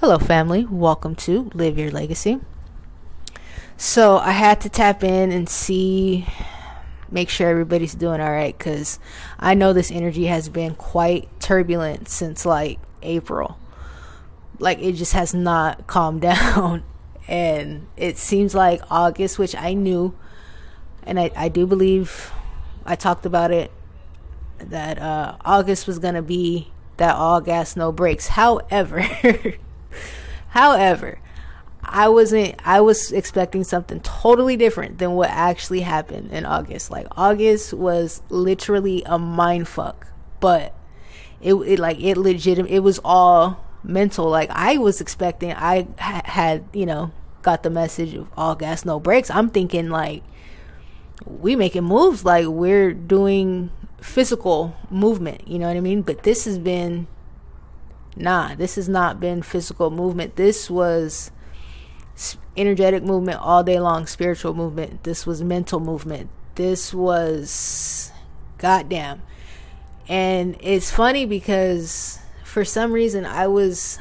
Hello, family. Welcome to Live Your Legacy. So, I had to tap in and make sure everybody's doing all right because I know this energy has been quite turbulent since like April. Like, it just has not calmed down. And it seems like August, which I knew, and I do believe I talked about it, that August was going to be that all gas, no brakes. However, However, I was expecting something totally different than what actually happened in August. Like, August was literally a mind fuck, but it was all mental. Like, I was expecting, I had, got the message of all gas, no brakes. I'm thinking like we making moves, like we're doing physical movement, you know what I mean? But this has not been physical movement. This was energetic movement all day long, spiritual movement. This was mental movement. This was goddamn. And it's funny because for some reason I always,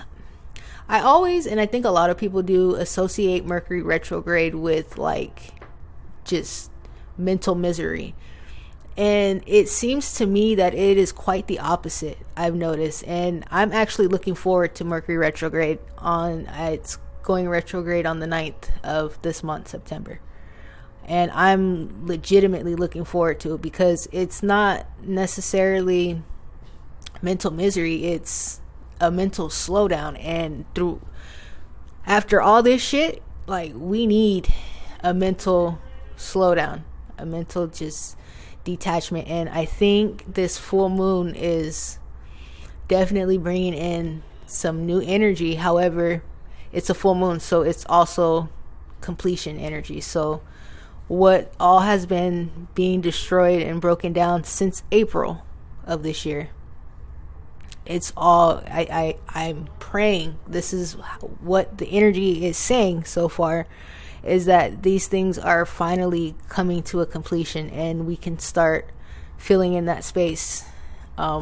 and I think a lot of people do, associate Mercury retrograde with like just mental misery. And it seems to me that it is quite the opposite, I've noticed. And I'm actually looking forward to Mercury retrograde it's going retrograde on the 9th of this month, September. And I'm legitimately looking forward to it because it's not necessarily mental misery. It's a mental slowdown. And after all this shit, like, we need a mental slowdown, a mental just detachment. And I think this full moon is definitely bringing in some new energy. However, it's a full moon, so it's also completion energy. So what all has been being destroyed and broken down since April of this year, it's all, I'm praying, this is what the energy is saying so far, is that these things are finally coming to a completion and we can start filling in that space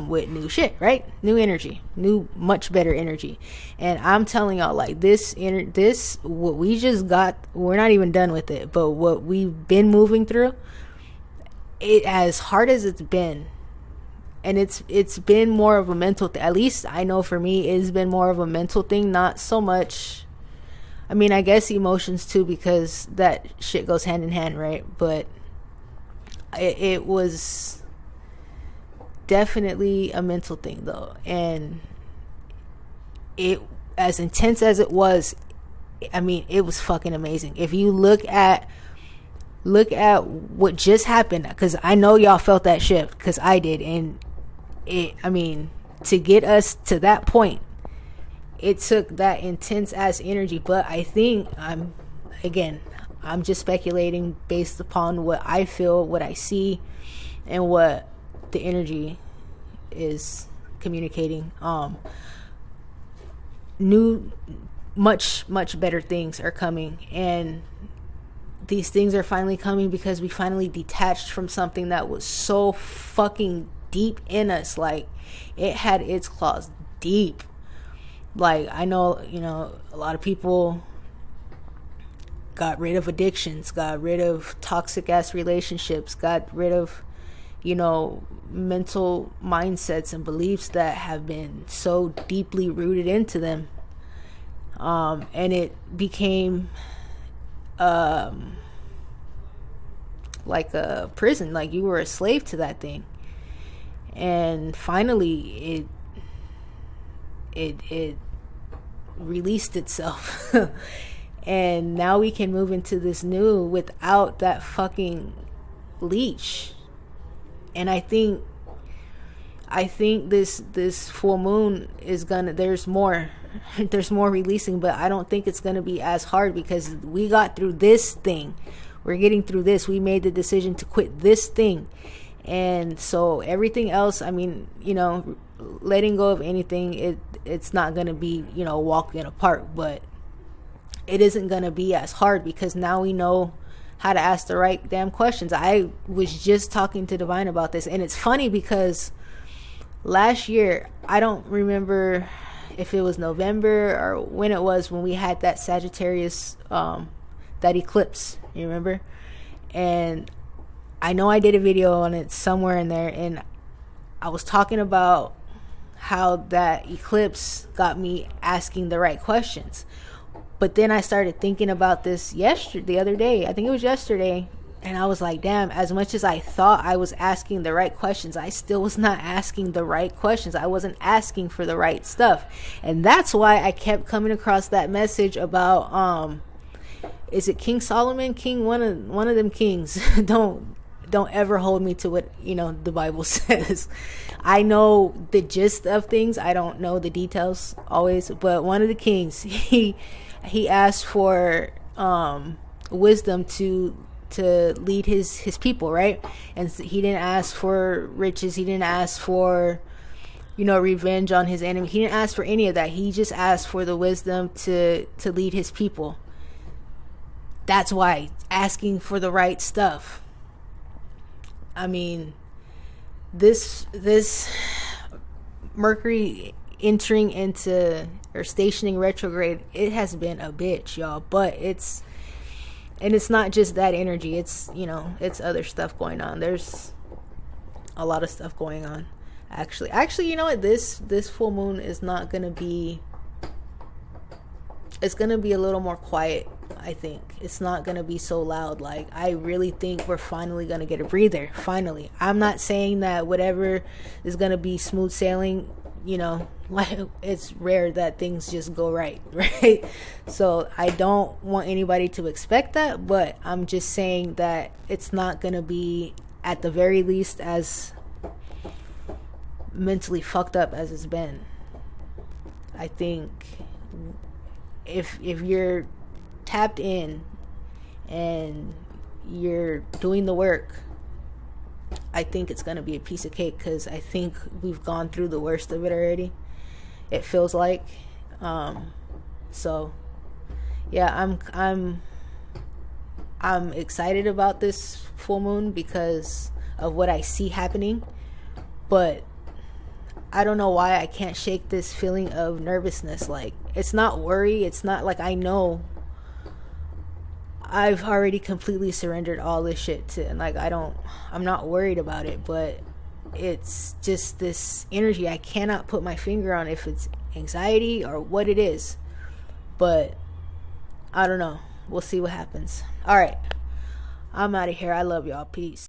with new shit, right? New energy, new, much better energy. And I'm telling y'all, like, what we just got, we're not even done with it, but what we've been moving through, it, as hard as it's been, and it's been more of a mental thing. At least I know for me, it's been more of a mental thing, not so much, I mean, I guess emotions too, because that shit goes hand in hand, right? But it was definitely a mental thing, though. And it, as intense as it was, I mean, it was fucking amazing. If you look at what just happened, because I know y'all felt that shift, because I did. And to get us to that point, it took that intense ass energy. But I think I'm just speculating based upon what I feel, what I see, and what the energy is communicating. New, much better things are coming, and these things are finally coming because we finally detached from something that was so fucking deep in us. Like, it had its claws deep. Like, I know, a lot of people got rid of addictions, got rid of toxic ass relationships, got rid of, mental mindsets and beliefs that have been so deeply rooted into them. And it became like a prison, like you were a slave to that thing. And finally it released itself. And now we can move into this new without that fucking leash. And I think this full moon is gonna, there's more releasing, but I don't think it's gonna be as hard because we got through this thing. We're getting through this. We made the decision to quit this thing. And so everything else, I mean, letting go of anything, it's not gonna be, walking apart, but it isn't gonna be as hard because now we know how to ask the right damn questions. I was just talking to Divine about this, and it's funny because last year, I don't remember if it was November or when it was, when we had that Sagittarius, that eclipse, you remember? And I know I did a video on it somewhere in there, and I was talking about how that eclipse got me asking the right questions. But then I started thinking about this the other day, I think it was yesterday, and I was like, damn, as much as I thought I was asking the right questions, I still was not asking the right questions. I wasn't asking for the right stuff. And that's why I kept coming across that message about, is it King Solomon? One of them kings. Don't ever hold me to what, the Bible says. I know the gist of things. I don't know the details always, but one of the kings, he asked for wisdom to lead his people, right? And he didn't ask for riches. He didn't ask for, revenge on his enemy. He didn't ask for any of that. He just asked for the wisdom to lead his people. That's why, asking for the right stuff. I mean, this Mercury entering into, or stationing retrograde, it has been a bitch, y'all. But it's not just that energy. It's, it's other stuff going on. There's a lot of stuff going on. Actually, you know what? This full moon is not gonna be. It's gonna be a little more quiet. I think it's not gonna be so loud. Like, I really think we're finally gonna get a breather. Finally, I'm not saying that whatever is gonna be smooth sailing. Like, it's rare that things just go right. So I don't want anybody to expect that, but I'm just saying that it's not gonna be, at the very least, as mentally fucked up as it's been. I think if you're tapped in and you're doing the work, I think it's gonna be a piece of cake, because I think we've gone through the worst of it already. It feels like, so yeah, I'm excited about this full moon because of what I see happening, but I don't know why I can't shake this feeling of nervousness. Like, it's not worry. It's not like, I know I've already completely surrendered all this shit to, and like, I'm not worried about it, but it's just this energy. I cannot put my finger on if it's anxiety or what it is, but I don't know. We'll see what happens. All right. I'm out of here. I love y'all. Peace.